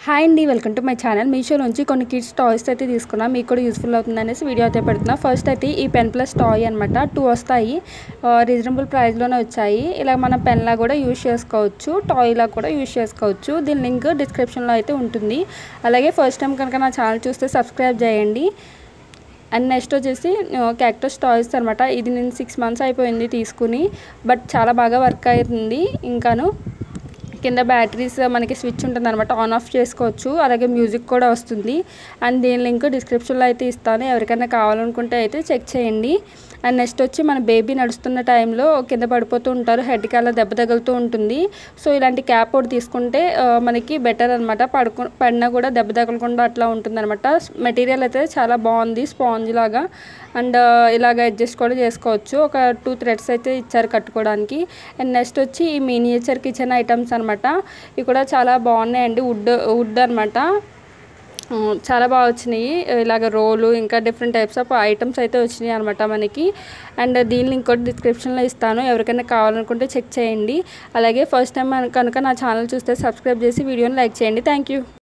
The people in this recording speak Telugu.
హాయ్ అండి, welcome to my channel. Meesho నుంచి కొన్ని కిడ్స్ టాయ్స్ అయితే తీసుకున్నా, మీకు కూడా యూస్ఫుల్ అవుతుంది అనేసి వీడియో అయితే పెడుతున్నా. ఫస్ట్ అయితే ఈ పెన్ ప్లస్ టాయ్ అనమాట. 2 వస్తాయి, రీజనబుల్ ప్రైస్లోనే వచ్చాయి. ఇలా మనం పెన్లా కూడా యూజ్ చేసుకోవచ్చు, టాయ్లా కూడా యూజ్ చేసుకోవచ్చు. దీని లింక్ డిస్క్రిప్షన్లో అయితే ఉంటుంది. అలాగే ఫస్ట్ టైం కనుక నా ఛానల్ చూస్తే సబ్స్క్రైబ్ చేయండి. అండ్ నెక్స్ట్ వచ్చేసి క్యాక్టస్ టాయ్స్ అనమాట. ఇది నేను 6 months అయిపోయింది తీసుకుని, బట్ చాలా బాగా వర్క్ అవుతుంది. ఇంకాను కింద బ్యాటరీస్ మనకి స్విచ్ ఉంటుంది అనమాట, ఆన్ ఆఫ్ చేసుకోవచ్చు. అలాగే మ్యూజిక్ కూడా వస్తుంది. అండ్ దీని లింక్ డిస్క్రిప్షన్లో అయితే ఇస్తాను, ఎవరికైనా కావాలనుకుంటే అయితే చెక్ చేయండి. అండ్ నెక్స్ట్ వచ్చి మన బేబీ నడుస్తున్న టైంలో కింద పడిపోతూ ఉంటారు, హెడ్కి అలా దెబ్బ తగులుతూ ఉంటుంది. సో ఇలాంటి క్యాప్ ఒకటి తీసుకుంటే మనకి బెటర్ అనమాట. పడినా కూడా దెబ్బ తగలకుండా అట్లా ఉంటుంది అనమాట. మెటీరియల్ అయితే చాలా బాగుంది, స్పాంజ్ లాగా. అండ్ ఇలాగ అడ్జస్ట్ కూడా చేసుకోవచ్చు. ఒక 2 threads అయితే ఇచ్చారు కట్టుకోవడానికి. అండ్ నెక్స్ట్ వచ్చి ఈ మినియేచర్ కిచెన్ ఐటమ్స్ అనమాట. ఇవి కూడా చాలా బాగున్నాయండి, వుడ్ అనమాట. చాలా బాగా వచ్చినాయి. ఇలాగ రోలు, ఇంకా డిఫరెంట్ టైప్స్ ఆఫ్ ఐటమ్స్ అయితే వచ్చినాయి అనమాట మనకి. అండ్ దీని లింక్ కూడా డిస్క్రిప్షన్లో ఇస్తాను, ఎవరికైనా కావాలనుకుంటే చెక్ చేయండి. అలాగే ఫస్ట్ టైం కనుక నా ఛానల్ చూస్తే సబ్స్క్రైబ్ చేసి వీడియోని లైక్ చేయండి. Thank you.